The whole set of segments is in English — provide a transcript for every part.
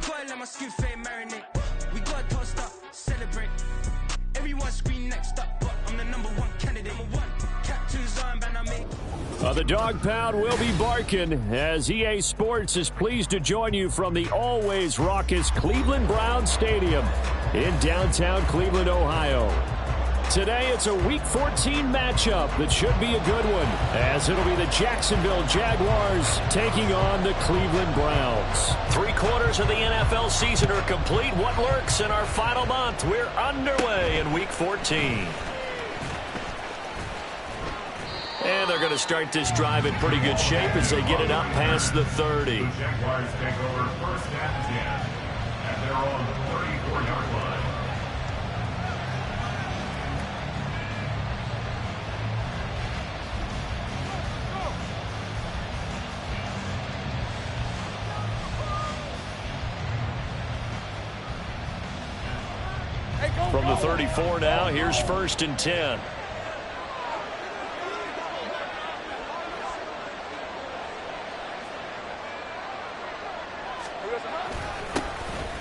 gotta let my skin fade marinate. We gotta toast up, celebrate. Everyone scream next up, but I'm the #1 candidate. Captain's armband I made. The dog pound will be barking as EA Sports is pleased to join you from the always raucous Cleveland Browns Stadium in downtown Cleveland, Ohio. Today it's a Week 14 matchup that should be a good one, as it'll be the Jacksonville Jaguars taking on the Cleveland Browns. 3/4 of the NFL season are complete. What lurks in our final month? We're underway in Week 14. And they're going to start this drive in pretty good shape as they get it up past the 30. The Jaguars take over first and 10 at their own 34-yard line. From the 34 now, here's first and 10.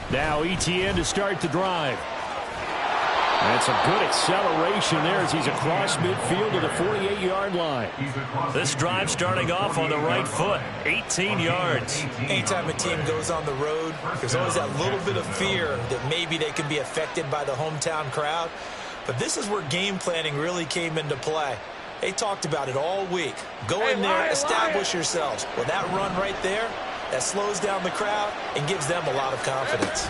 Now ETN to start the drive. That's a good acceleration there as he's across midfield to the 48-yard line. This drive starting off on the right foot, 18 yards. Anytime a team goes on the road, there's always that little bit of fear that maybe they can be affected by the hometown crowd. But this is where game planning really came into play. They talked about it all week. Go in there, establish yourselves. Well, that run right there, that slows down the crowd and gives them a lot of confidence.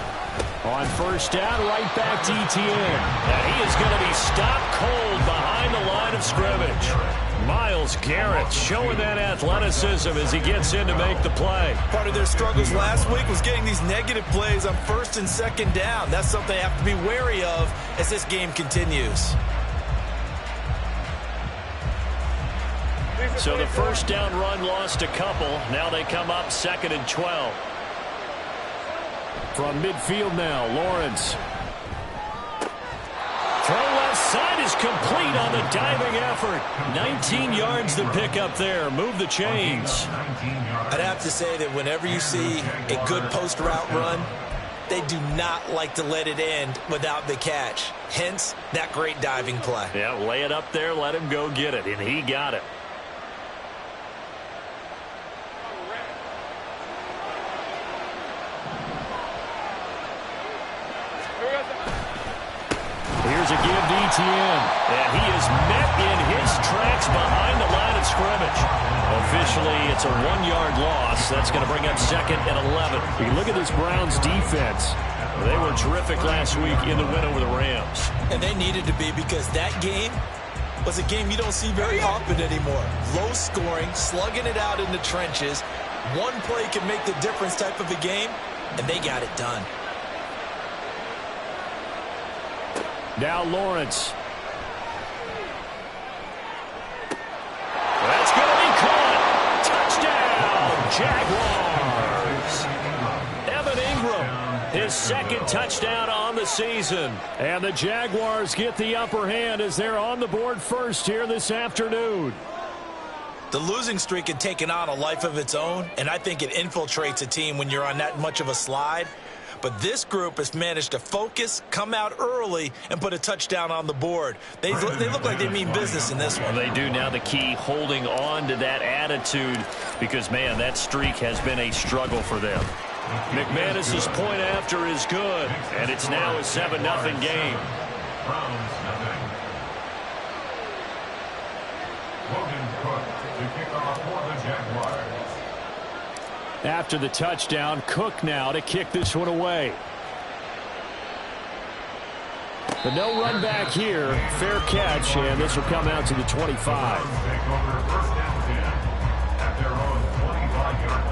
On first down, right back to ETN. And he is going to be stopped cold behind the line of scrimmage. Myles Garrett showing that athleticism as he gets in to make the play. Part of their struggles last week was getting these negative plays on first and second down. That's something they have to be wary of as this game continues. So the first down run lost a couple. Now they come up second and 12. From midfield now, Lawrence. Throw left side is complete on the diving effort. 19 yards to pick up there. Move the chains. I'd have to say that whenever you see a good post route run, they do not like to let it end without the catch. Hence, that great diving play. Yeah, lay it up there, let him go get it, and he got it. Here's a give to ETN. And he is met in his tracks behind the line of scrimmage. Officially, it's a 1-yard loss. That's going to bring up second and 11. You look at this Browns defense. They were terrific last week in the win over the Rams. And they needed to be, because that game was a game you don't see very often anymore. Low scoring, slugging it out in the trenches. One play can make the difference type of a game, and they got it done. Now Lawrence. That's going to be caught. Touchdown, Jaguars. Evan Ingram, his second touchdown on the season. And the Jaguars get the upper hand as they're on the board first here this afternoon. The losing streak had taken on a life of its own, and I think it infiltrates a team when you're on that much of a slide. But this group has managed to focus, come out early, and put a touchdown on the board. They look like they mean business in this one. Well, they do. Now the key, holding on to that attitude, because, man, that streak has been a struggle for them. McManus's point after is good, and it's now a 7-0 game. Logan Cook to kick off for the Jaguars. After the touchdown, Cook now to kick this one away. But no run back here. Fair catch, and this will come out to the 25. Take over first and 10 at their own 25-yard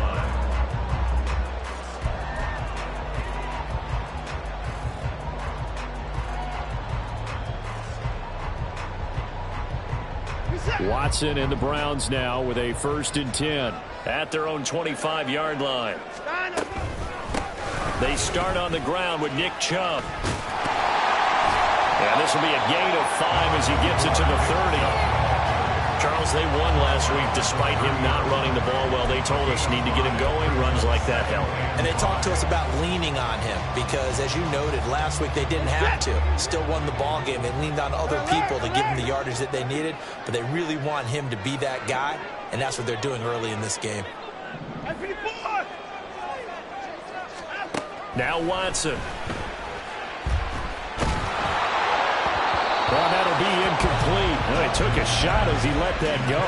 line. Watson and the Browns now with a first and 10. At their own 25-yard line. They start on the ground with Nick Chubb. And this will be a gain of 5 as he gets it to the 30. Charles, they won last week despite him not running the ball well. They told us need to get him going. Runs like that help. And they talked to us about leaning on him because, as you noted, last week they didn't have to. Still won the ball game. They leaned on other people to give them the yardage that they needed, but they really want him to be that guy, and that's what they're doing early in this game. Now Watson. Well, that'll be incomplete. Well, he took a shot as he let that go.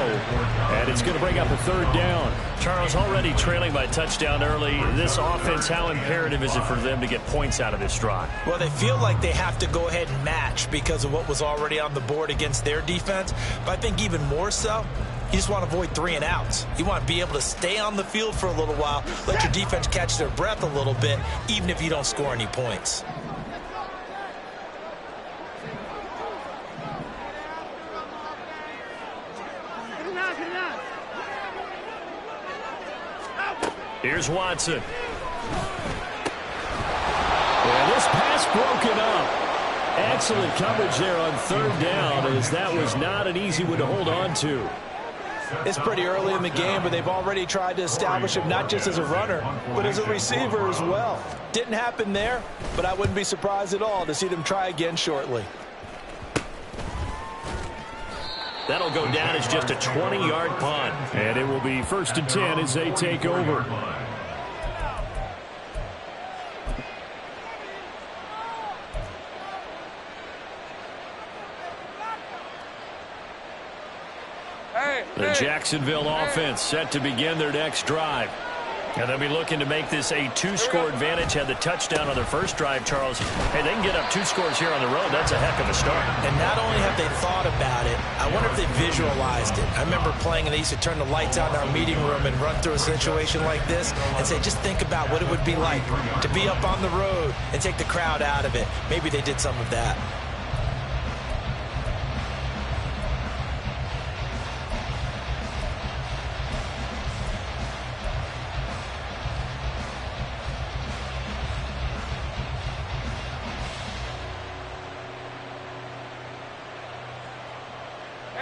And it's going to bring up a third down. Charles, already trailing by touchdown early. This offense, how imperative is it for them to get points out of this drive? Well, they feel like they have to go ahead and match because of what was already on the board against their defense. But I think even more so, you just want to avoid 3 and outs. You want to be able to stay on the field for a little while, let your defense catch their breath a little bit, even if you don't score any points. Here's Watson. And this pass broken up. Excellent coverage there on third down, as that was not an easy one to hold on to. It's pretty early in the game, but they've already tried to establish him not just as a runner, but as a receiver as well. Didn't happen there, but I wouldn't be surprised at all to see them try again shortly. That'll go down as just a 20-yard punt. And it will be 1st and 10 as they take over. The Jacksonville offense set to begin their next drive. And they'll be looking to make this a 2-score advantage. Had the touchdown on their first drive, Charles. Hey, they can get up 2 scores here on the road. That's a heck of a start. And not only have they thought about it, I wonder if they visualized it. I remember playing, and they used to turn the lights out in our meeting room and run through a situation like this and say, just think about what it would be like to be up on the road and take the crowd out of it. Maybe they did some of that.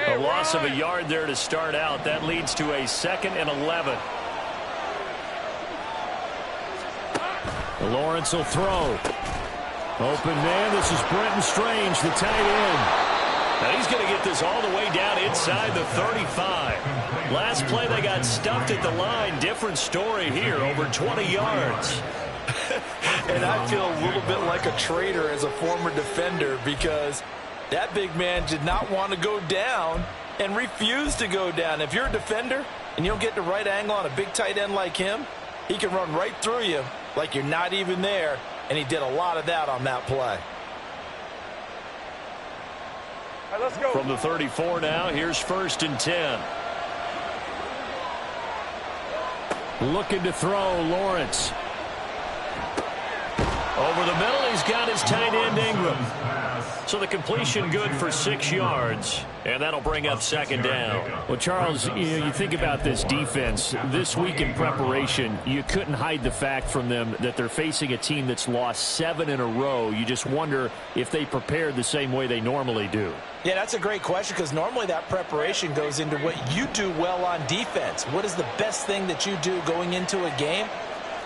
A loss of a yard there to start out. That leads to a 2nd and 11. Lawrence will throw. Open man. This is Brenton Strange, the tight end. Now he's going to get this all the way down inside the 35. Last play they got stuffed at the line. Different story here. Over 20 yards. And I feel a little bit like a traitor as a former defender because that big man did not want to go down and refused to go down. If you're a defender and you don't get the right angle on a big tight end like him, he can run right through you like you're not even there, and he did a lot of that on that play. All right, let's go. From the 34 now, here's 1st and 10. Looking to throw, Lawrence. Over the middle, he's got his tight end, Ingram. So the completion good for 6 yards, and that'll bring up 2nd down. Well, Charles, you think about this defense. This week in preparation, you couldn't hide the fact from them that they're facing a team that's lost 7 in a row. You just wonder if they prepared the same way they normally do. Yeah, that's a great question because normally that preparation goes into what you do well on defense. What is the best thing that you do going into a game?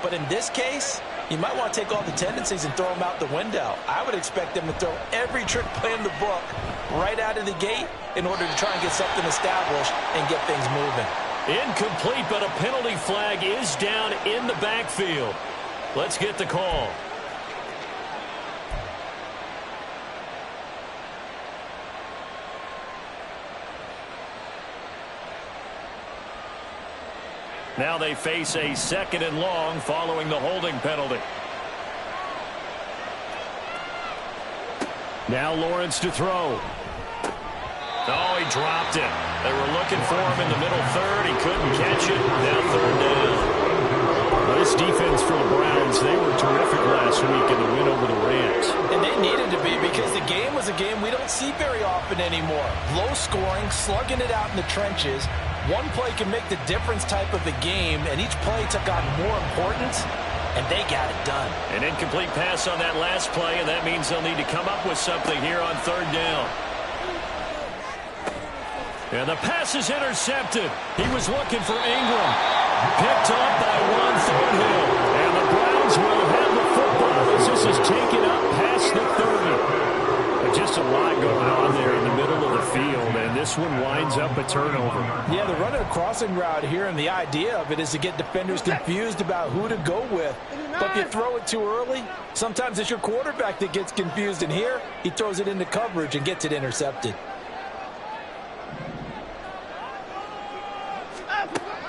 But in this case, you might want to take all the tendencies and throw them out the window. I would expect them to throw every trick play in the book right out of the gate in order to try and get something established and get things moving. Incomplete, but a penalty flag is down in the backfield. Let's get the call. Now they face a 2nd and long following the holding penalty. Now Lawrence to throw. Oh, he dropped it. They were looking for him in the middle third. He couldn't catch it. Now 3rd down. Well, this defense for the Browns, they were terrific last week in the win over the Rams. And they needed to be because the game was a game we don't see very often anymore. Low scoring, slugging it out in the trenches. One play can make the difference type of a game, and each play took on more importance, and they got it done. An incomplete pass on that last play, and that means they'll need to come up with something here on 3rd down. And the pass is intercepted. He was looking for Ingram. Picked up by Juan Thornhill. And the Browns will have the football as this is taken up past the 30. Just a lot going on there in the middle of the field, and this one winds up a turnover. Yeah, they're running a crossing route here, and the idea of it is to get defenders confused about who to go with. But if you throw it too early, sometimes it's your quarterback that gets confused, and here he throws it into coverage and gets it intercepted.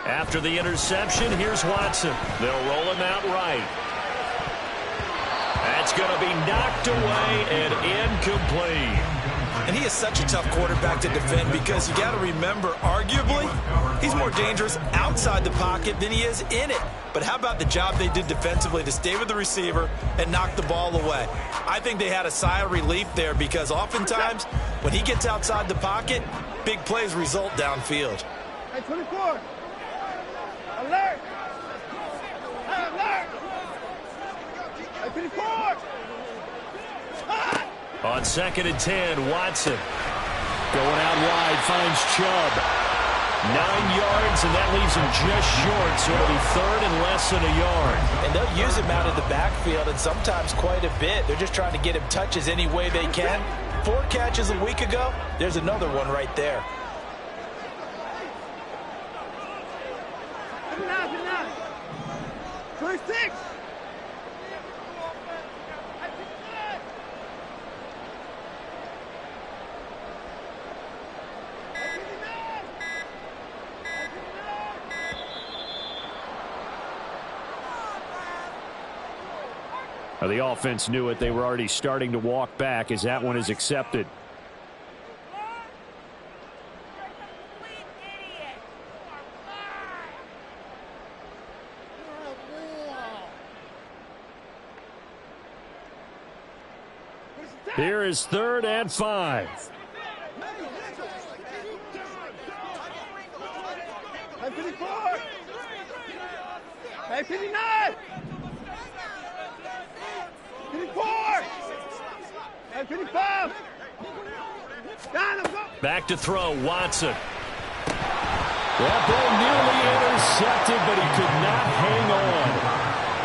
After the interception, here's Watson. They'll roll him out right. That's going to be knocked away and incomplete. And he is such a tough quarterback to defend because you got to remember, arguably, he's more dangerous outside the pocket than he is in it. But how about the job they did defensively to stay with the receiver and knock the ball away? I think they had a sigh of relief there because oftentimes when he gets outside the pocket, big plays result downfield. Hey, 24. Alert. Alert. Hey, 24. On 2nd and 10, Watson. Going out wide, finds Chubb. 9 yards, and that leaves him just short, so it'll be 3rd and less than a yard. And they'll use him out of the backfield, and sometimes quite a bit. They're just trying to get him touches any way they can. 4 catches a week ago, there's another one right there. 26. The offense knew it. They were already starting to walk back as that one is accepted. Here is 3rd and 5. Hey, 54. Hey, 59. 54. Hey, 55. Down, let's go. Back to throw, Watson. That ball nearly intercepted, but he could not hang on.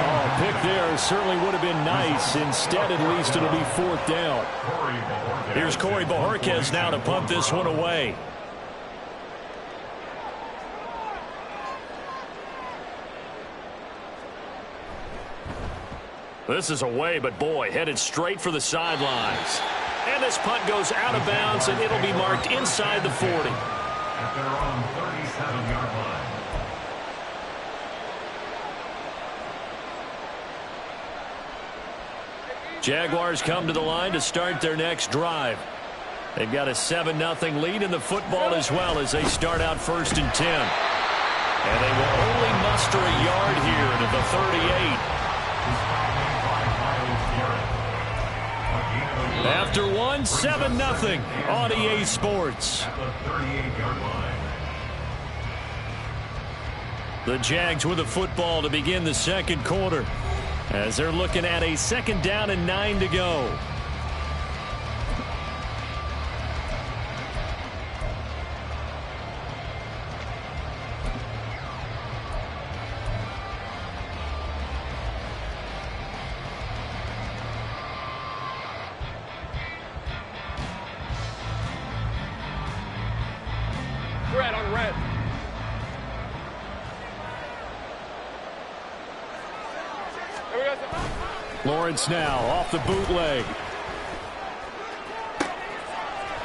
Oh, pick there certainly would have been nice. Instead, at least it'll be 4th down. Here's Corey Bojorquez now to punt this one away. This is away, but boy, headed straight for the sidelines. And this punt goes out of bounds, and it'll be marked inside the 40. At their own 37-yard line. Jaguars come to the line to start their next drive. They've got a 7-0 lead in the football as well as they start out 1st and 10. And they will only muster a yard here to the 38. After one, 7-0 on EA Sports. At the 38-yard line. The Jags with the football to begin the 2nd quarter as they're looking at a 2nd down and 9 to go. Red on red. There we go. Lawrence now off the bootleg.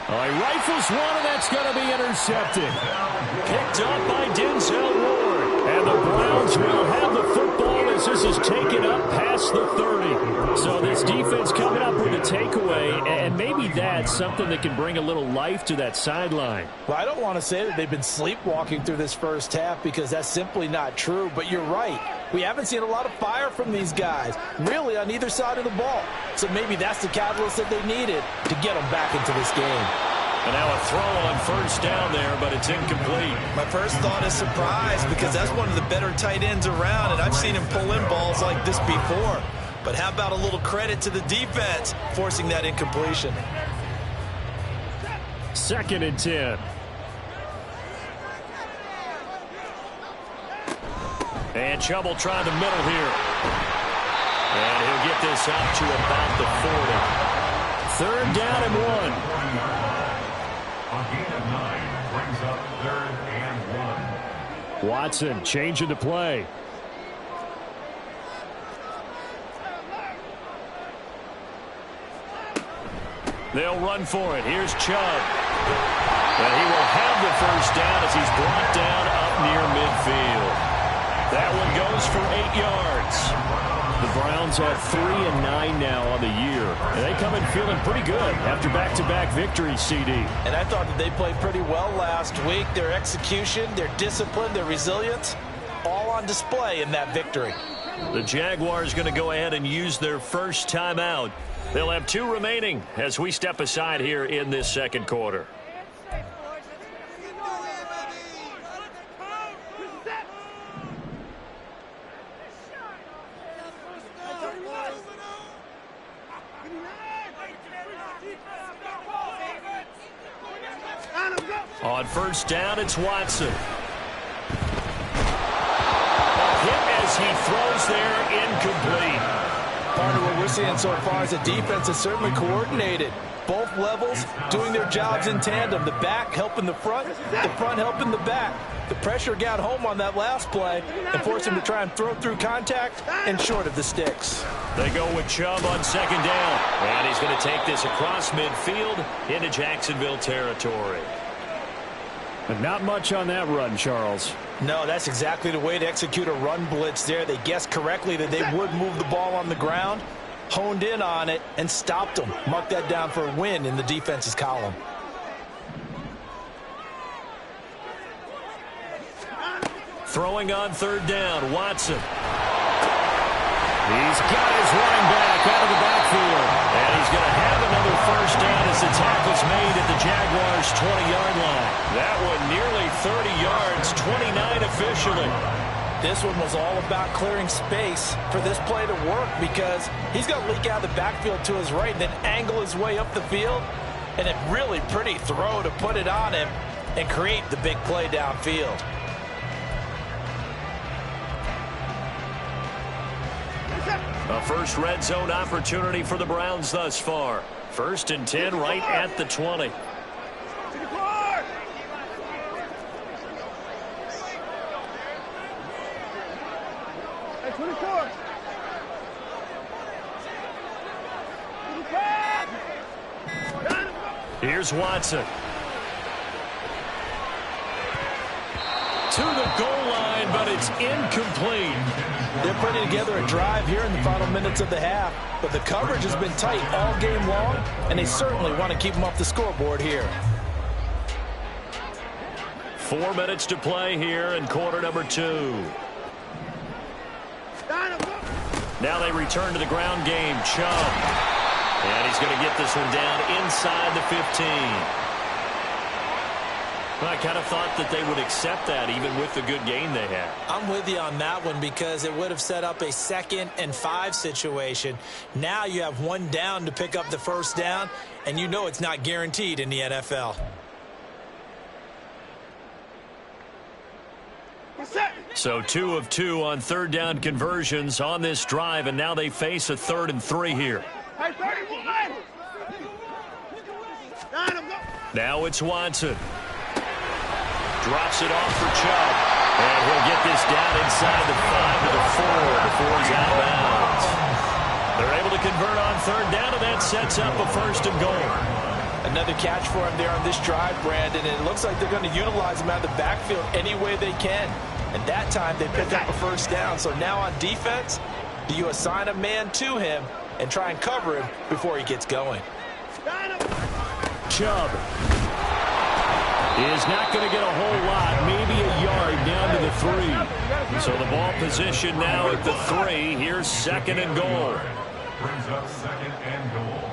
Oh, he rifles one, and that's going to be intercepted. Picked up by Denzel Ward. And the Browns will have the football as this is taken up past the 30. So this defense coming up with a takeaway, and maybe that's something that can bring a little life to that sideline. Well, I don't want to say that they've been sleepwalking through this first half because that's simply not true, but you're right. We haven't seen a lot of fire from these guys, really, on either side of the ball. So maybe that's the catalyst that they needed to get them back into this game. And now a throw on 1st down there, but it's incomplete. My first thought is surprise because that's one of the better tight ends around, and I've seen him pull in balls like this before. But how about a little credit to the defense forcing that incompletion? 2nd and 10. And Chubb will try the middle here. And he'll get this out to about the 40. 3rd down and 1. A gain of 9 brings up 3rd and 1. Watson changing the play. They'll run for it. Here's Chubb. And he will have the 1st down as he's brought down up near midfield. That one goes for 8 yards. The Browns have 3-9 now on the year. And they come in feeling pretty good after back-to-back victories, CD. And I thought that they played pretty well last week. Their execution, their discipline, their resilience, all on display in that victory. The Jaguars going to go ahead and use their first timeout. They'll have 2 remaining as we step aside here in this 2nd quarter. On 1st down, it's Watson. A hit as he throws there, incomplete. Part of what we're seeing so far is the defense is certainly coordinated. Both levels doing their jobs in tandem. The back helping the front helping the back. The pressure got home on that last play and forced him to try and throw through contact and short of the sticks. They go with Chubb on 2nd down. And he's going to take this across midfield into Jacksonville territory. But not much on that run, Charles. No, that's exactly the way to execute a run blitz there. They guessed correctly that they would move the ball on the ground, honed in on it, and stopped them. Mark that down for a win in the defense's column. Throwing on 3rd down, Watson. He's got his running back out of the backfield. And he's going to have another 1st down as the tackle's made at the Jaguars' 20-yard line. That one nearly 30 yards, 29 officially. This one was all about clearing space for this play to work because he's going to leak out of the backfield to his right and then angle his way up the field. And a really pretty throw to put it on him and create the big play downfield. A first red zone opportunity for the Browns thus far. 1st and 10 right at the 20. Here's Watson. To the goal line, but it's incomplete. They're putting together a drive here in the final minutes of the half, but the coverage has been tight all game long, and they certainly want to keep them off the scoreboard here. 4 minutes to play here in quarter number 2. Now they return to the ground game. Chubb. And he's going to get this one down inside the 15. I kind of thought that they would accept that even with the good game they had. I'm with you on that one because it would have set up a 2nd and 5 situation. Now you have 1 down to pick up the 1st down, and you know it's not guaranteed in the NFL. So 2 of 2 on 3rd down conversions on this drive, and now they face a 3rd and 3 here. Now it's Watson. Drops it off for Chubb. And he'll get this down inside the 5 to the 4 before he's out of bounds. They're able to convert on 3rd down, and that sets up a 1st and goal. Another catch for him there on this drive, Brandon, and it looks like they're going to utilize him out of the backfield any way they can. And that time they picked up a 1st down. So now on defense, do you assign a man to him and try and cover him before he gets going? Chubb is not going to get a whole lot, maybe a yard down to the 3. So the ball position now at the 3. Here's 2nd and goal. Brings up 2nd and goal.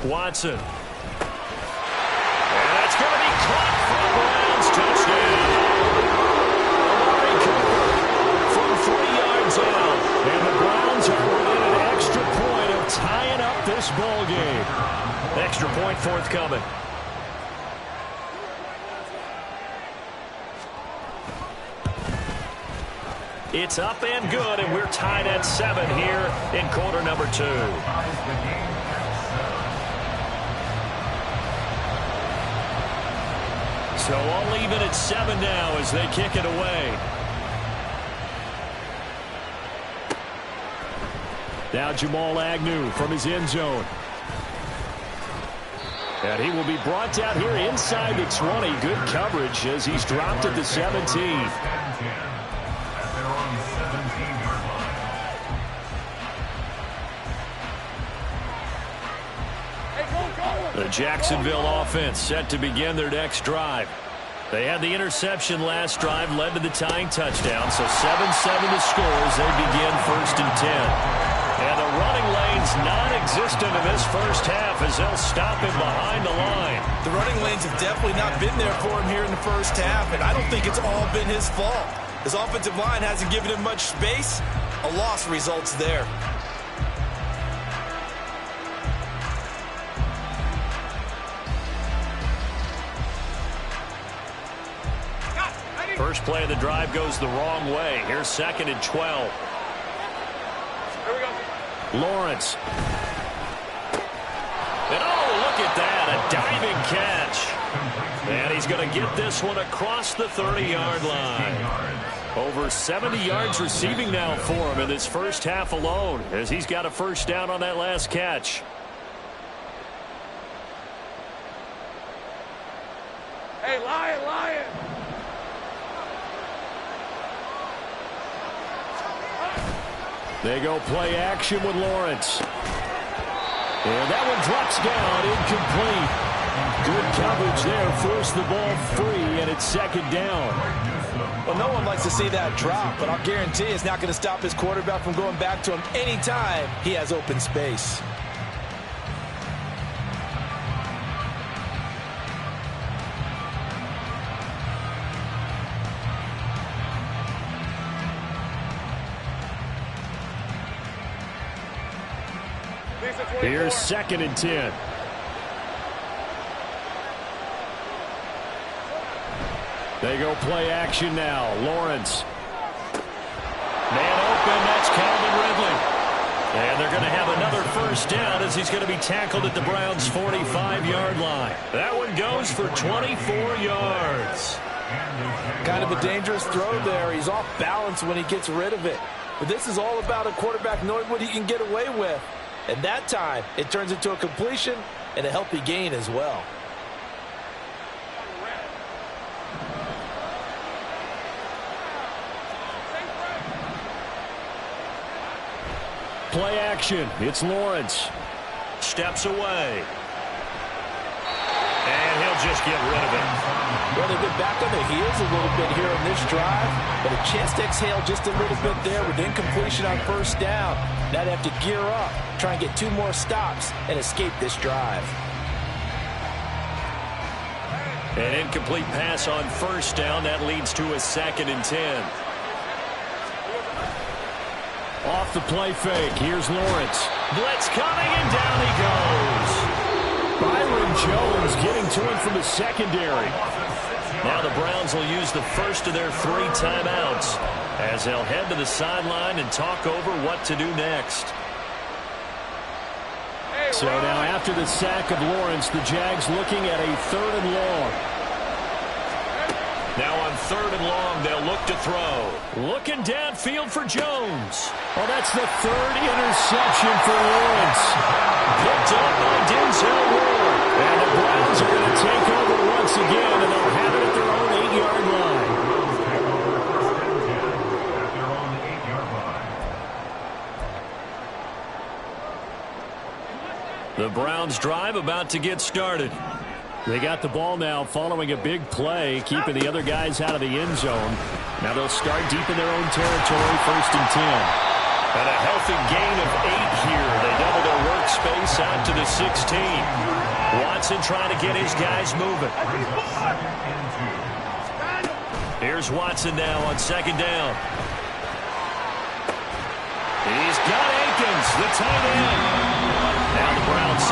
Watson. And it's going to be caught for the Browns. Touchdown. From start this ball game. Extra point forthcoming. It's up and good, and we're tied at 7 here in quarter number 2. So all even at 7 now as they kick it away. Now Jamal Agnew from his end zone. And he will be brought down here inside the 20. Good coverage as he's dropped at the 17. The Jacksonville offense set to begin their next drive. They had the interception last drive, led to the tying touchdown, so 7-7 the score as they begin 1st and 10. And the running lane's non-existent in this first half as they'll stop him behind the line. The running lanes have definitely not been there for him here in the first half, and I don't think it's all been his fault. His offensive line hasn't given him much space. A loss results there. First play of the drive goes the wrong way. Here's 2nd and 12. Here we go. Lawrence. And oh, look at that, a diving catch. And he's going to get this one across the 30-yard line. Over 70 yards receiving now for him in this first half alone as he's got a first down on that last catch. Hey, Lion, Lion. They go play action with Lawrence. And that one drops down, incomplete. Good coverage there, forced the ball free, and it's 2nd down. Well, no one likes to see that drop, but I'll guarantee it's not going to stop his quarterback from going back to him anytime he has open space. Here's 2nd and 10. They go play action now. Lawrence. Man open, that's Calvin Ridley. And they're going to have another first down as he's going to be tackled at the Browns' 45-yard line. That one goes for 24 yards. Kind of a dangerous throw there. He's off balance when he gets rid of it. But this is all about a quarterback knowing what he can get away with. And that time, it turns into a completion and a healthy gain as well. Play action. It's Lawrence. Steps away. And he'll just get rid of it. Well, they've been back on their heels a little bit here in this drive, but a chance to exhale just a little bit there with incompletion on first down. Now they have to gear up, try and get 2 more stops, and escape this drive. An incomplete pass on first down. That leads to a 2nd and 10. Off the play fake. Here's Lawrence. Blitz coming, and down he goes. Byron Jones getting to him from the secondary. Now the Browns will use the first of their 3 timeouts as they'll head to the sideline and talk over what to do next. So now after the sack of Lawrence, the Jags looking at a 3rd and long. Now on 3rd and long, they'll look to throw. Looking downfield for Jones. Oh, that's the 3rd interception for Lawrence. Picked up by Denzel Ward. And the Browns are going to take over once again, and they'll have it at their own 8-yard line. The Browns drive about to get started. They got the ball now following a big play, keeping the other guys out of the end zone. Now they'll start deep in their own territory, 1st and 10. And a healthy gain of 8 here. They double their workspace out to the 16. Watson trying to get his guys moving. Here's Watson now on 2nd down. He's got Akins, the tight end. Now the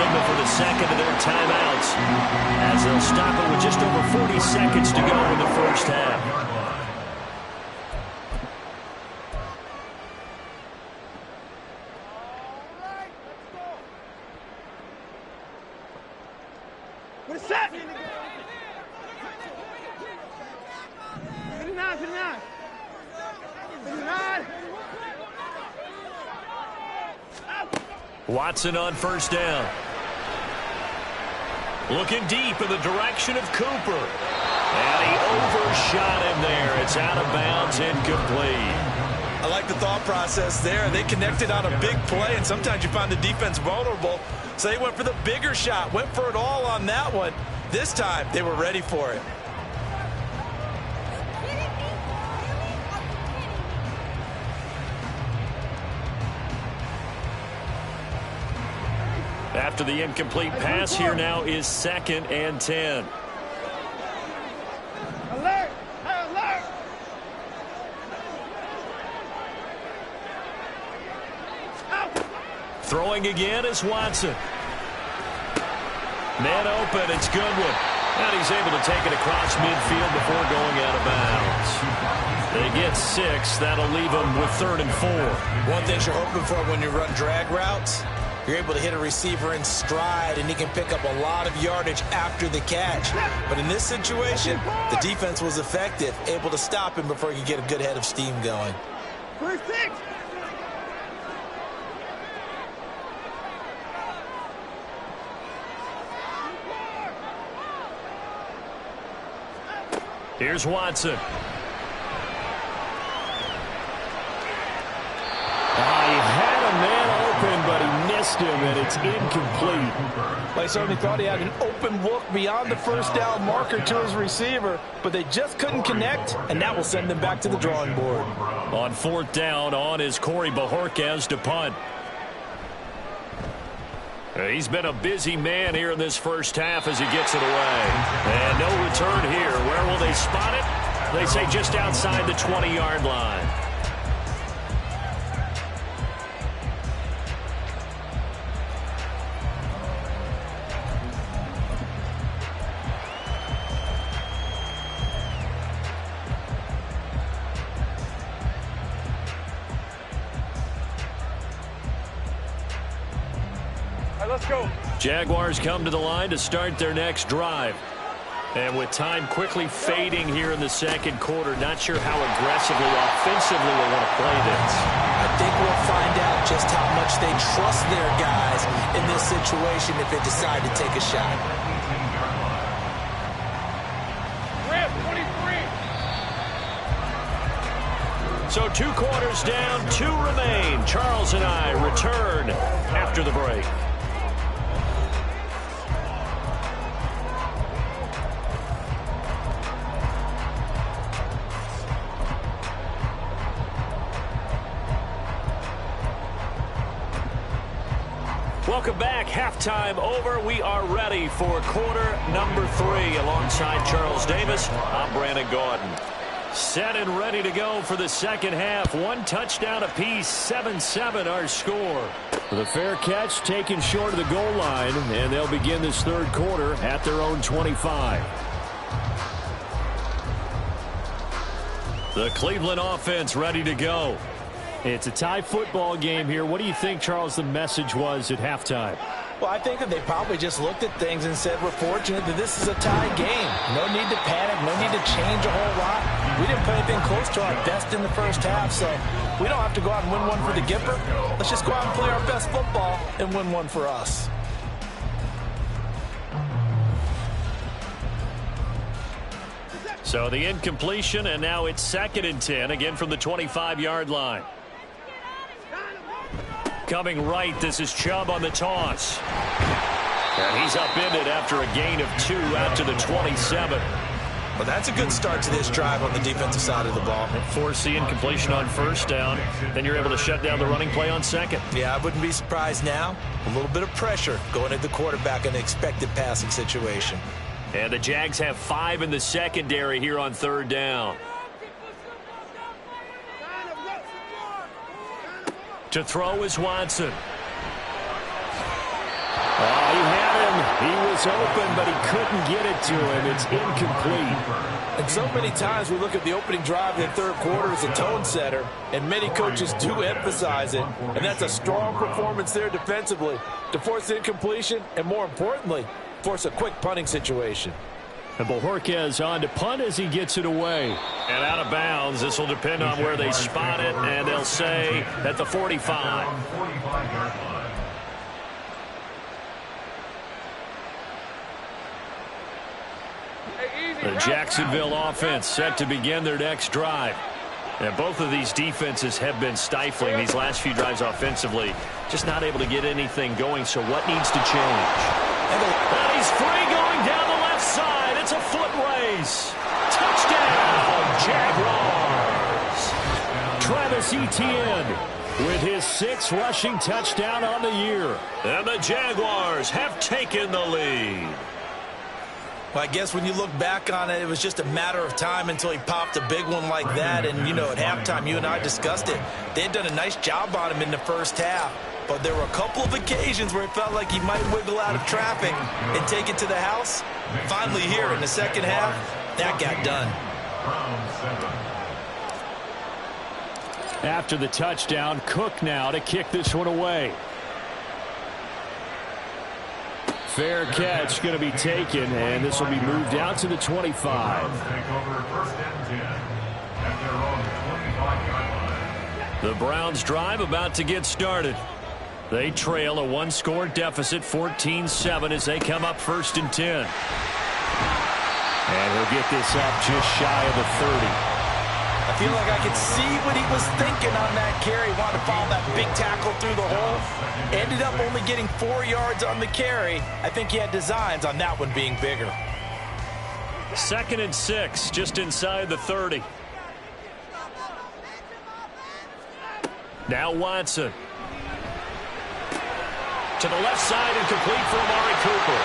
signal for the second of their timeouts as they'll stop it with just over 40 seconds to go in the first half. What is that? 59, 59. 59. Watson on first down. Looking deep in the direction of Cooper. And he overshot him there. It's out of bounds, incomplete. I like the thought process there. They connected on a big play, and sometimes you find the defense vulnerable. So they went for the bigger shot, went for it all on that one. This time, they were ready for it. After the incomplete pass, here now is 2nd and 10. Alert! Alert! Throwing again is Watson. Man open, it's Goodwin. And he's able to take it across midfield before going out of bounds. They get 6. That'll leave them with 3rd and 4. One thing you're hoping for when you run drag routes, you're able to hit a receiver in stride, and he can pick up a lot of yardage after the catch. But in this situation, the defense was effective, able to stop him before he could get a good head of steam going. 6. Here's Watson. He had a man open, but he missed him, and it's incomplete. They certainly thought he had an open look beyond the first down marker to his receiver, but they just couldn't connect, and that will send them back to the drawing board. On 4th down, on is Corey Bajorquez to punt. He's been a busy man here in this first half as he gets it away. And no return here. Where will they spot it? They say just outside the 20-yard line. Let's go. Jaguars come to the line to start their next drive. And with time quickly fading here in the second quarter, not sure how aggressively, offensively they want to play this. I think we'll find out just how much they trust their guys in this situation if they decide to take a shot. Rip, 23. So 2 quarters down, 2 remain. Charles and I return after the break. Welcome back. Halftime over. We are ready for quarter number 3. Alongside Charles Davis, I'm Brandon Gordon. Set and ready to go for the second half. 1 touchdown apiece. 7-7 our score. The fair catch taken short of the goal line, and they'll begin this third quarter at their own 25. The Cleveland offense ready to go. It's a tie football game here. What do you think, Charles, the message was at halftime? Well, I think that they probably just looked at things and said, we're fortunate that this is a tie game. No need to panic, no need to change a whole lot. We didn't play anything close to our best in the first half, so we don't have to go out and win one for the Gipper. Let's just go out and play our best football and win one for us. So the incompletion, and now it's 2nd and 10, again from the 25-yard line. Coming right, this is Chubb on the toss. And he's upended after a gain of 2 out to the 27. Well, that's a good start to this drive on the defensive side of the ball. Force the incompletion on first down. Then you're able to shut down the running play on second. Yeah, I wouldn't be surprised now. A little bit of pressure going at the quarterback in an expected passing situation. And the Jags have 5 in the secondary here on 3rd down. To throw is Watson. He He was open, but he couldn't get it to him. It's incomplete. And so many times we look at the opening drive in the third quarter as a tone setter, and many coaches do emphasize it. And that's a strong performance there defensively to force incompletion and, more importantly, force a quick punting situation. And Bojorquez on to punt as he gets it away. And out of bounds. This will depend on where they spot it, and they'll say at the 45. The Jacksonville offense set to begin their next drive. And both of these defenses have been stifling these last few drives offensively. Just not able to get anything going, so what needs to change? And he's free going down the left side. It's a foot race. Touchdown, Jaguars. Travis Etienne with his 6th rushing touchdown on the year. And the Jaguars have taken the lead. Well, I guess when you look back on it, it was just a matter of time until he popped a big one like that. And, you know, at halftime, you and I discussed it. They had done a nice job on him in the first half. But there were a couple of occasions where it felt like he might wiggle out of traffic and take it to the house. Finally here in the second half, that got done. After the touchdown, Cook now to kick this one away. Fair catch going to be taken, and this will be moved out to the 25. The Browns drive about to get started. They trail a one-score deficit, 14-7, as they come up 1st and 10. And he'll get this up just shy of the 30. I feel like I could see what he was thinking on that carry. Wanted to follow that big tackle through the hole. Ended up only getting 4 yards on the carry. I think he had designs on that one being bigger. 2nd and 6, just inside the 30. Now Watson. To the left side and complete for Amari Cooper.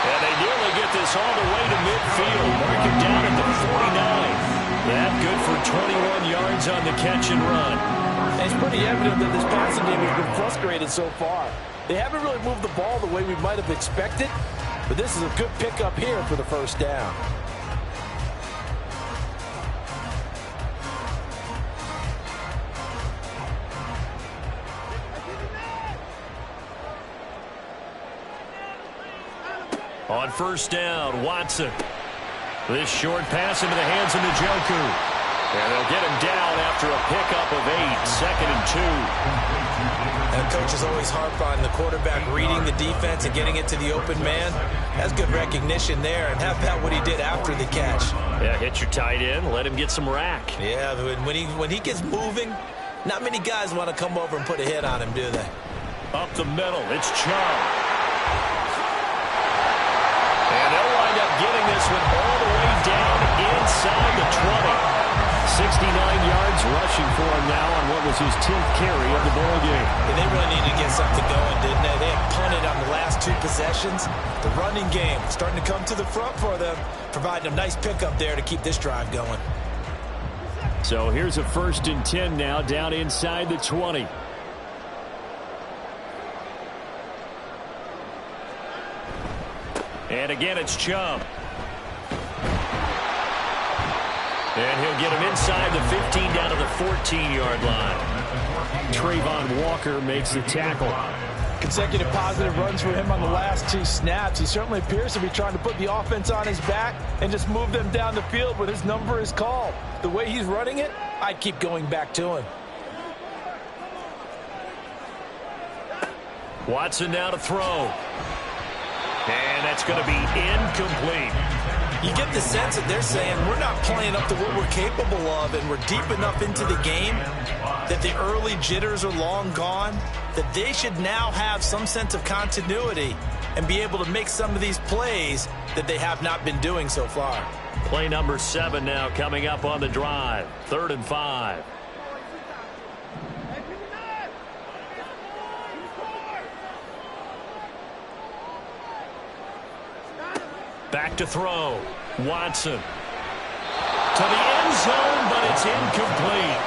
And they nearly get this all the way to midfield. Mark him down at the 49. That good for 21 yards on the catch and run. And it's pretty evident that this passing game has been frustrated so far. They haven't really moved the ball the way we might have expected, but this is a good pickup here for the first down. On 1st down, Watson. This short pass into the hands of Njoku. And they'll get him down after a pickup of 8, 2nd and 2. And coaches always harp on the quarterback reading the defense and getting it to the open man. That's good recognition there. And how about what he did after the catch? Yeah, hit your tight end, let him get some rack. Yeah, when he gets moving, not many guys want to come over and put a hit on him, do they? Up the middle, it's Chubb. And they'll wind up getting this one all the way down inside the 20. 69 yards rushing for him now on what was his 10th carry of the ball game. And they really needed to get something going, didn't they? They had punted on the last 2 possessions. The running game starting to come to the front for them, providing a nice pickup there to keep this drive going. So here's a 1st and 10 now down inside the 20. And again, it's Chubb. And he'll get him inside the 15 down to the 14-yard line. Trayvon Walker makes the tackle. Consecutive positive runs for him on the last 2 snaps. He certainly appears to be trying to put the offense on his back and just move them down the field when his number is called. The way he's running it, I'd keep going back to him. Watson now to throw. And that's going to be incomplete. You get the sense that they're saying we're not playing up to what we're capable of, and we're deep enough into the game that the early jitters are long gone, that they should now have some sense of continuity and be able to make some of these plays that they have not been doing so far. Play number 7 now coming up on the drive. 3rd and 5. Back to throw. Watson. To the end zone, but it's incomplete.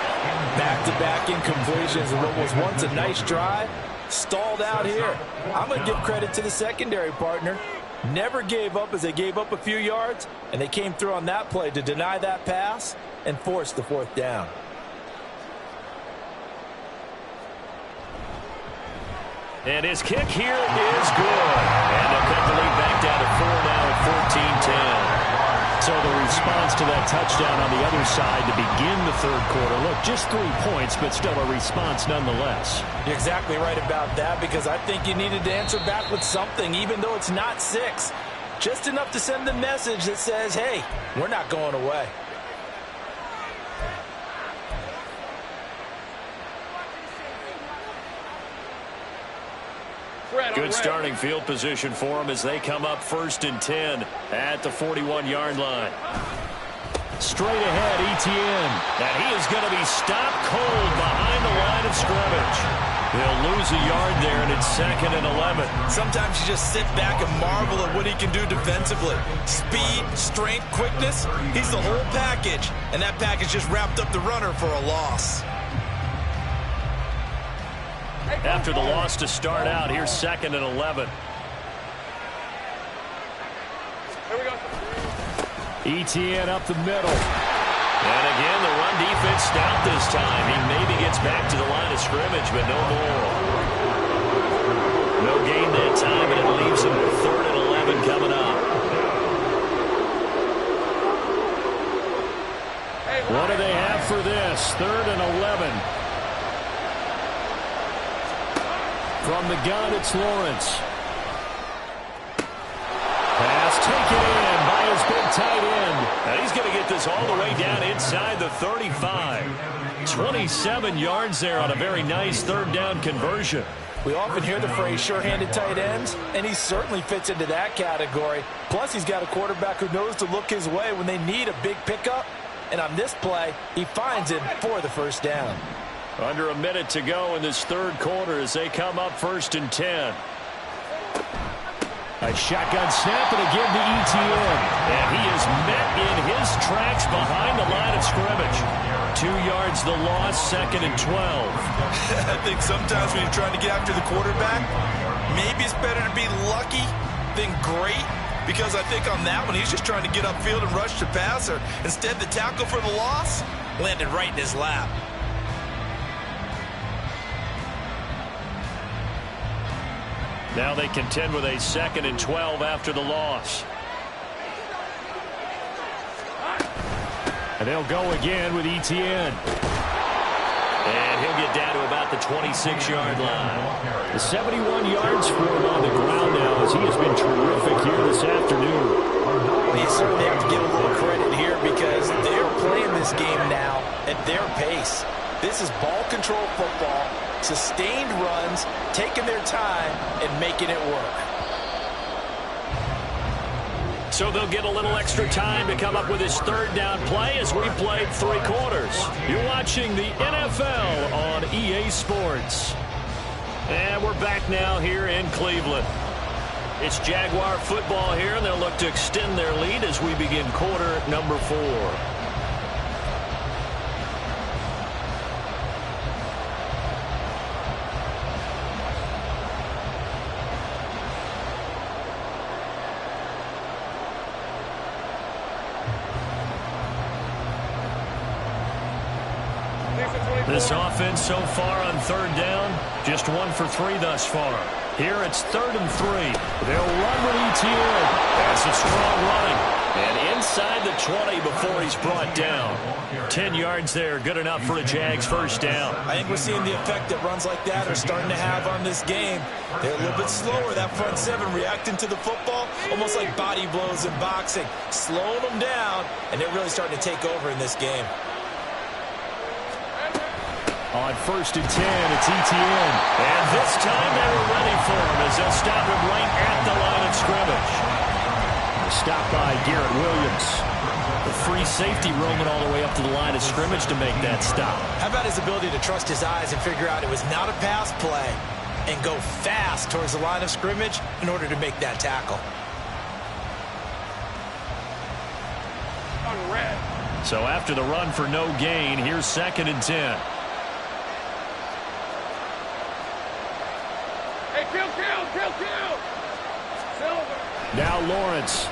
Back-to-back incompletions of what was once a nice drive. Stalled out here. I'm going to give credit to the secondary partner. never gave up as they gave up a few yards, and they came through on that play to deny that pass and force the 4th down. And his kick here is good. And they'll cut the lead back down to 4 now at 14-10. So the response to that touchdown on the other side to begin the 3rd quarter. Look, just 3 points, but still a response nonetheless. You're exactly right about that, because I think you needed to answer back with something, even though it's not 6. Just enough to send the message that says, hey, we're not going away. Good starting field position for them as they come up 1st and 10 at the 41-yard line. Straight ahead, Etienne. And he is going to be stopped cold behind the line of scrimmage. He'll lose a yard there, and it's 2nd and 11. Sometimes you just sit back and marvel at what he can do defensively. Speed, strength, quickness. He's the whole package. And that package just wrapped up the runner for a loss. After the loss to start out, here's 2nd and 11. Here we go. Etienne up the middle. And again, the run defense stout this time. He maybe gets back to the line of scrimmage, but no more. No gain that time, and it leaves him with 3rd and 11 coming up. What do they have for this? 3rd and 11. From the gun, it's Lawrence. Pass taken in by his big tight end. And he's going to get this all the way down inside the 35. 27 yards there on a very nice 3rd down conversion. We often hear the phrase sure-handed tight ends, and he certainly fits into that category. Plus, he's got a quarterback who knows to look his way when they need a big pickup. And on this play, he finds it for the 1st down. Under a minute to go in this 3rd quarter as they come up 1st and 10. A shotgun snap and again to Etienne. And he is met in his tracks behind the line of scrimmage. 2 yards the loss, 2nd and 12. I think sometimes when you're trying to get after the quarterback, maybe it's better to be lucky than great. Because I think on that one, he's just trying to get upfield and rush the passer. Instead, the tackle for the loss landed right in his lap. Now they contend with a 2nd and 12 after the loss. And they'll go again with Etienne. And he'll get down to about the 26-yard line. The 71 yards for him on the ground now as he has been terrific here this afternoon. You certainly have to give a little credit here because they're playing this game now at their pace. This is ball control football, sustained runs, taking their time and making it work. So they'll get a little extra time to come up with his 3rd down play as we played 3 quarters. You're watching the NFL on EA Sports. And we're back now here in Cleveland. It's Jaguar football here, and they'll look to extend their lead as we begin quarter number 4. This offense so far on 3rd down, just 1 for 3 thus far. Here it's 3rd and 3. They'll run with Etienne. That's a strong running. And inside the 20 before he's brought down. 10 yards there, good enough for a Jags 1st down. I think we're seeing the effect that runs like that are starting to have on this game. They're a little bit slower, that front 7 reacting to the football, almost like body blows in boxing, slowing them down, and they're really starting to take over in this game. On 1st and 10, it's Etienne. And this time they were ready for him as they'll stop him right at the line of scrimmage. Stop by Garrett Williams. The free safety roaming all the way up to the line of scrimmage to make that stop. How about his ability to trust his eyes and figure out it was not a pass play and go fast towards the line of scrimmage in order to make that tackle. On red. So after the run for no gain, here's 2nd and 10. Hey, kill! Silver! Now Lawrence.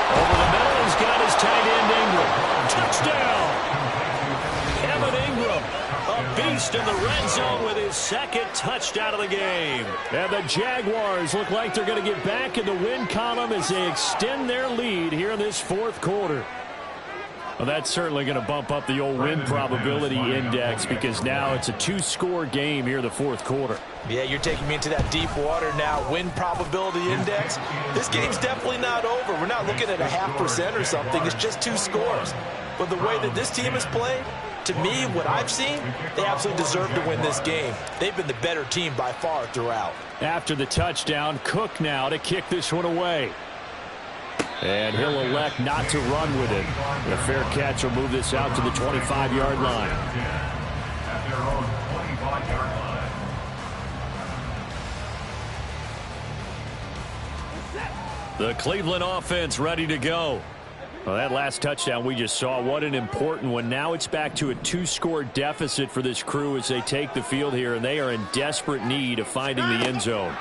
Over the middle, he's got his tight end Ingram. Touchdown! Evan Ingram, a beast in the red zone with his second touchdown of the game. And the Jaguars look like they're going to get back in the win column as they extend their lead here in this fourth quarter. Well, that's certainly going to bump up the old win probability index because now it's a two-score game here in the fourth quarter. Yeah, you're taking me into that deep water now. Win probability index. This game's definitely not over. We're not looking at a 0.5% or something. It's just 2 scores. But the way that this team has played, to me, what I've seen, they absolutely deserve to win this game. They've been the better team by far throughout. After the touchdown, Cook now to kick this one away. And he'll elect not to run with it. The fair catch will move this out to the 25-yard line. At their own 25-yard line. The Cleveland offense ready to go. Well, that last touchdown we just saw, what an important one. Now it's back to a 2-score deficit for this crew as they take the field here, and they are in desperate need of finding the end zone.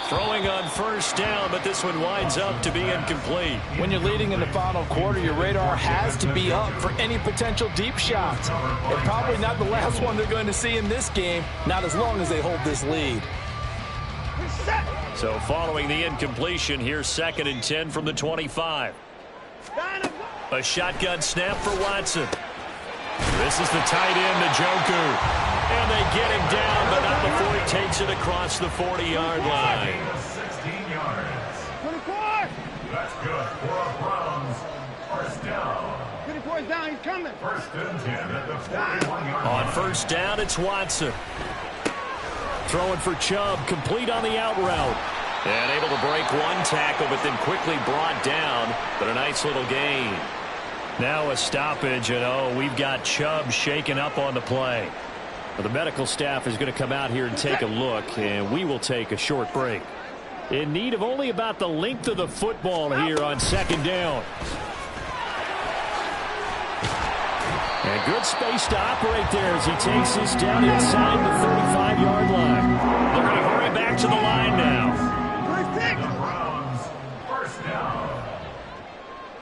Throwing on first down, but this one winds up to be incomplete. When you're leading in the final quarter, your radar has to be up for any potential deep shots. And probably not the last one they're going to see in this game, not as long as they hold this lead. So following the incompletion, here's 2nd and 10 from the 25. A shotgun snap for Watson. This is the tight end, Njoku. And they get him down, but not before he takes it across the 40-yard line. 16 yards. 24. That's good for a Browns first down. 24 is down. He's coming. 1st and 10 at the 41-yard line. On first down, it's Watson. Throwing for Chubb, complete on the out route. And able to break one tackle, but then quickly brought down. But a nice little gain. Now a stoppage, and we've got Chubb shaken up on the play. Well, the medical staff is going to come out here and take a look, and we will take a short break. In need of only about the length of the football here on 2nd down. And good space to operate there as he takes this down inside the 35-yard line. They're going to hurry back to the line now. The Browns first down.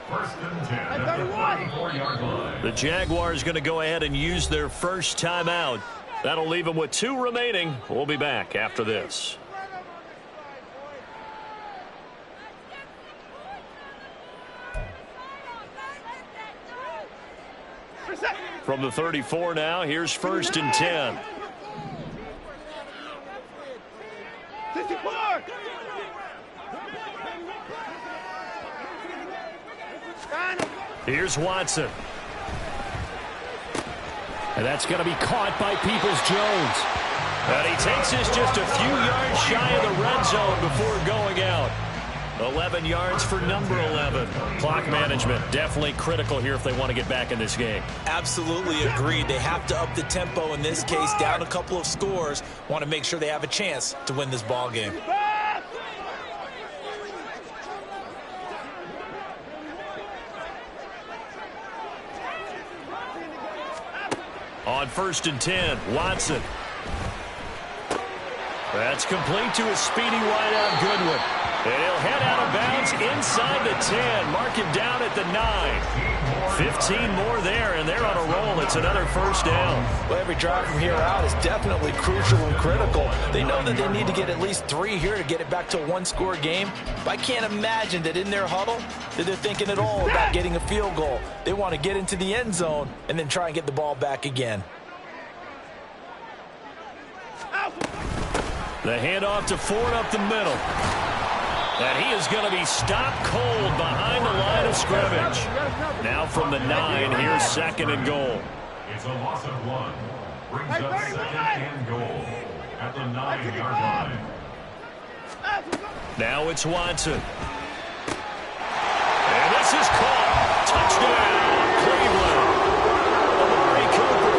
1st and 10 at the 34-yard line. The Jaguars going to go ahead and use their first timeout. That'll leave them with 2 remaining. We'll be back after this. From the 34 now, here's 1st and 10. 64. Here's Watson. And that's going to be caught by Peoples-Jones. And he takes this just a few yards shy of the red zone before going out. 11 yards for number 11. Clock management definitely critical here if they want to get back in this game. Absolutely agreed. They have to up the tempo in this case, down a couple of scores. Want to make sure they have a chance to win this ball game. On 1st and 10, Watson. That's complete to a speedy wideout Goodwin. And he'll head out of bounds inside the 10. Mark him down at the 9. 15 more there, and they're on a roll. It's another first down. Well, every drive from here out is definitely crucial and critical. They know that they need to get at least 3 here to get it back to a 1-score game. But I can't imagine that in their huddle that they're thinking at all about getting a field goal. They want to get into the end zone and then try and get the ball back again. The handoff to Ford up the middle. And he is going to be stopped cold behind the line of scrimmage. Now from the 9, here's 2nd and goal. It's a loss of 1. Brings up 2nd and goal at the 9-yard line. Now it's Watson. And this is caught. Touchdown, Cleveland. Amari Cooper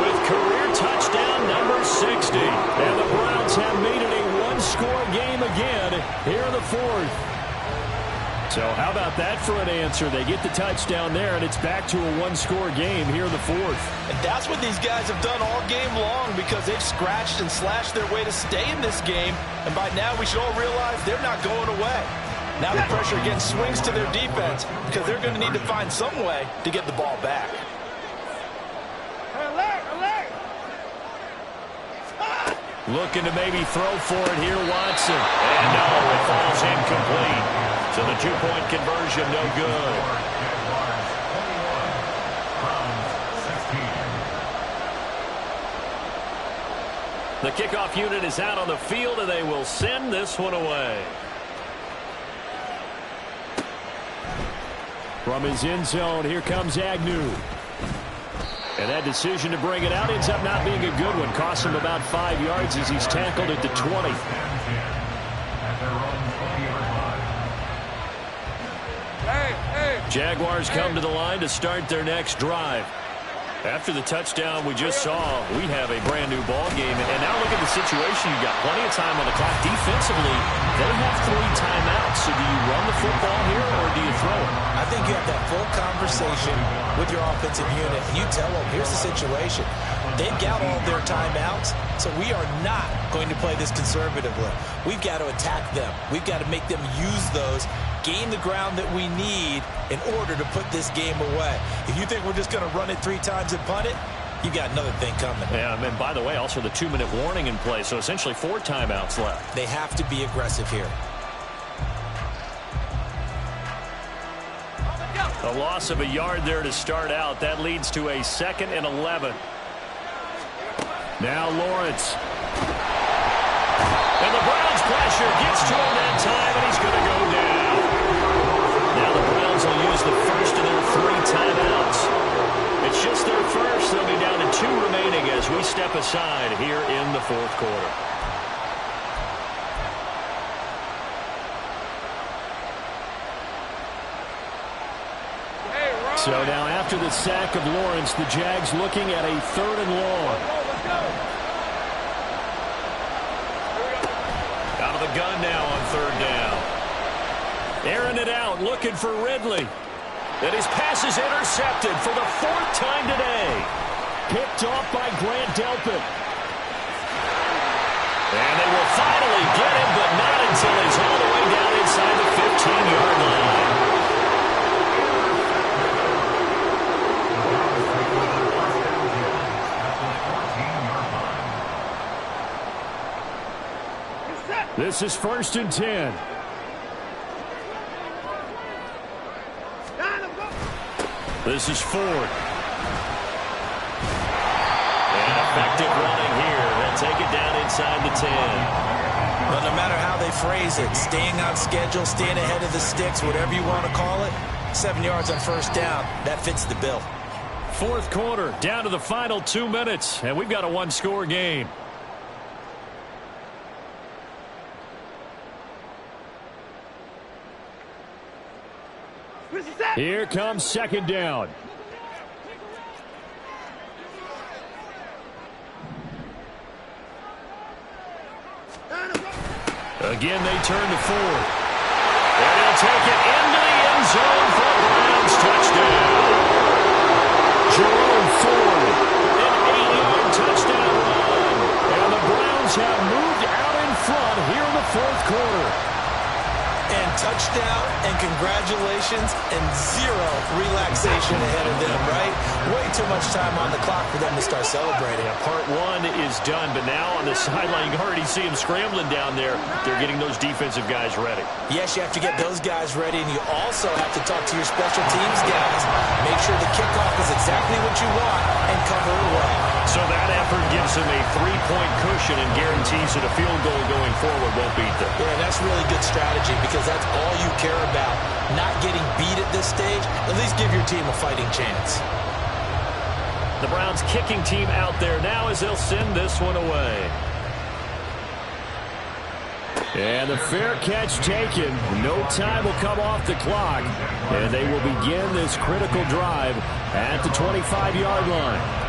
with career touchdown number 60. And the Browns have made it a 1-score game again here in the 4th. So how about that for an answer? They get the touchdown there, and it's back to a 1-score game here in the 4th. And that's what these guys have done all game long because they've scratched and slashed their way to stay in this game, and by now we should all realize they're not going away. Now the pressure again swings to their defense because they're going to need to find some way to get the ball back. Looking to maybe throw for it here, Watson. And no, it falls incomplete. So the two-point conversion, no good. The kickoff unit is out on the field, and they will send this one away. From his end zone, here comes Agnew. And that decision to bring it out ends up not being a good one. Costs him about 5 yards as he's tackled at the 20. Jaguars come to the line to start their next drive. After the touchdown we just saw, we have a brand new ball game. And now look at the situation. You've got plenty of time on the clock. Defensively, they have 3 timeouts. So do you run the football here or do you throw it? I think you have that full conversation with your offensive unit. You tell them, here's the situation. They've got all their timeouts, so we are not going to play this conservatively. We've got to attack them. We've got to make them use those, gain the ground that we need in order to put this game away. If you think we're just going to run it 3 times and punt it, you've got another thing coming. Yeah, and by the way, also the 2-minute warning in play, so essentially 4 timeouts left. They have to be aggressive here. A loss of a yard there to start out. That leads to a 2nd and 11. Now Lawrence. And the Browns pressure gets to him that time, and he's going to go down. Now the Browns will use the first of their 3 timeouts. It's just their first. They'll be down to 2 remaining as we step aside here in the 4th quarter. So now after the sack of Lawrence, the Jags looking at a 3rd and long. Out of the gun now on 3rd down. Airing it out, looking for Ridley. And his pass is intercepted for the 4th time today. Picked off by Grant Delpit. And they will finally get him, but not until he's all the way down inside the 15-yard line. This is 1st and 10. This is Ford. And effective running here. They'll take it down inside the 10. But no matter how they phrase it, staying on schedule, staying ahead of the sticks, whatever you want to call it, 7 yards on 1st down, that fits the bill. 4th quarter, down to the final 2 minutes, and we've got a 1-score game. Here comes 2nd down. Again, they turn to Ford. And he'll take it into the end zone for a Browns touchdown. Jerome Ford, an 8-yard touchdown run. And the Browns have moved out in front here in the 4th quarter. And touchdown and congratulations and 0 relaxation ahead of them, right? Way too much time on the clock for them to start celebrating. Yeah, part 1 is done, but now on the sideline, you can already see them scrambling down there. They're getting those defensive guys ready. Yes, you have to get those guys ready, and you also have to talk to your special teams guys. Make sure the kickoff is exactly what you want and cover it well. So that effort gives them a 3-point cushion and guarantees that a field goal going forward won't beat them. Yeah, that's really good strategy because that's all you care about. Not getting beat at this stage. At least give your team a fighting chance. The Browns kicking team out there now as they'll send this one away. And the fair catch taken. No time will come off the clock. And they will begin this critical drive at the 25-yard line.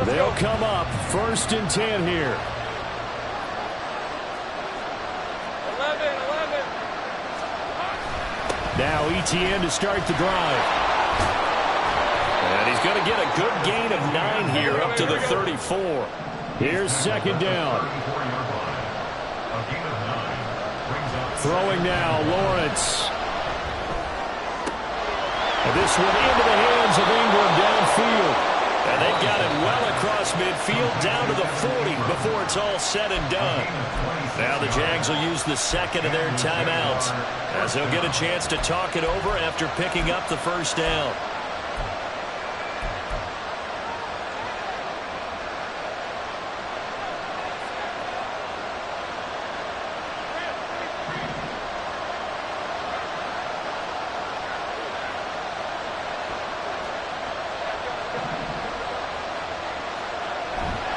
They'll come up 1st and 10 here. Now ETN to start the drive. And he's going to get a good gain of 9 here up to the 34. Here's second down. Throwing now, Lawrence. And this one into the hands of Ingram downfield. And they've got it well across midfield down to the 40 before it's all said and done. Now the Jags will use the second of their timeouts as they'll get a chance to talk it over after picking up the first down.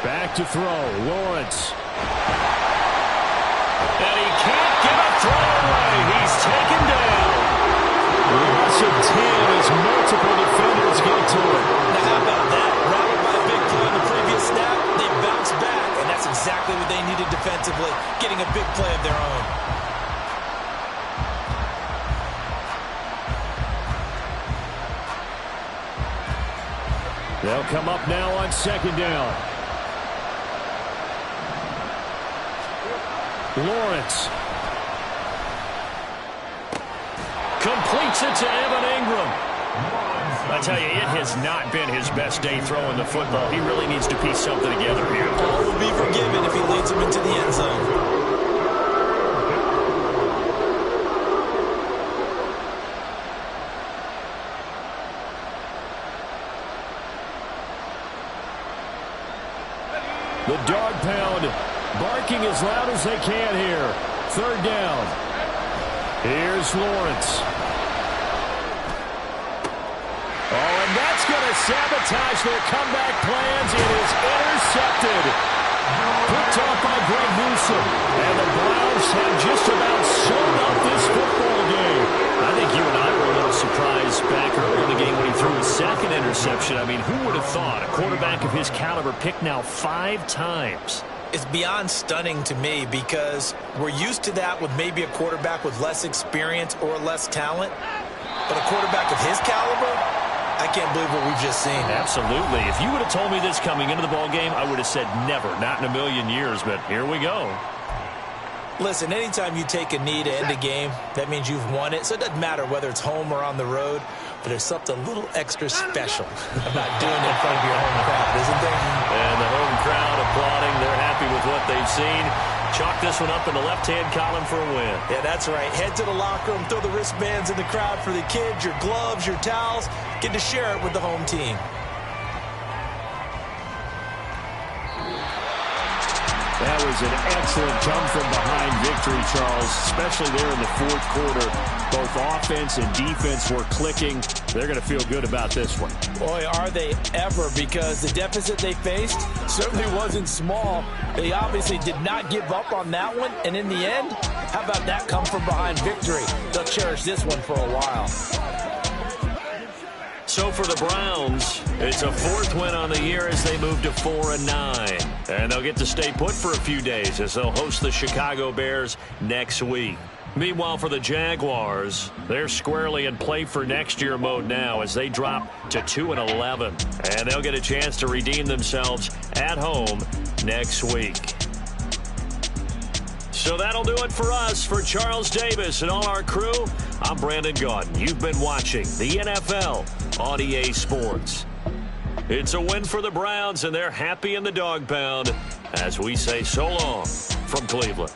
Back to throw, Lawrence. And he can't get a throw away. He's taken down. Loss of 10 as multiple defenders get to it. Now how about that? Routed by a big play on the previous snap, they bounce back, and that's exactly what they needed defensively, getting a big play of their own. They'll come up now on second down. Lawrence. Completes it to Evan Ingram. I tell you, it has not been his best day throwing the football. He really needs to piece something together here. All will be forgiven if he leads them into the end zone. The dog pound barking as loud as they can here. Third down. Here's Lawrence. Oh, and that's going to sabotage their comeback plans. It is intercepted. Picked off by Greg Newsom. And the Browns have just about sewn up this football game. I think you and I were a little surprised back early in the game when he threw his second interception. I mean, who would have thought a quarterback of his caliber picked now 5 times? It's beyond stunning to me because we're used to that with maybe a quarterback with less experience or less talent. But a quarterback of his caliber, I can't believe what we've just seen. Absolutely. If you would have told me this coming into the ball game, I would have said never, not in a million years, but here we go. Listen, anytime you take a knee to end a game, that means you've won it. So it doesn't matter whether it's home or on the road, but there's something a little extra special about doing it in front of your home crowd, isn't there? And the home crowd applauding. They're happy with what they've seen. Chalk this one up in the left-hand column for a win. Yeah, that's right. Head to the locker room, throw the wristbands in the crowd for the kids, your gloves, your towels. Get to share it with the home team. That was an excellent come-from-behind victory, Charles, especially there in the fourth quarter. Both offense and defense were clicking. They're going to feel good about this one. Boy, are they ever, because the deficit they faced certainly wasn't small. They obviously did not give up on that one, and in the end, how about that come-from-behind victory? They'll cherish this one for a while. So for the Browns, it's a 4th win on the year as they move to 4-9. And they'll get to stay put for a few days as they'll host the Chicago Bears next week. Meanwhile, for the Jaguars, they're squarely in play for next year mode now as they drop to 2-11. And they'll get a chance to redeem themselves at home next week. So that'll do it for us. For Charles Davis and all our crew, I'm Brandon Gaudin. You've been watching the NFL on EA Sports. It's a win for the Browns, and they're happy in the dog pound as we say so long from Cleveland.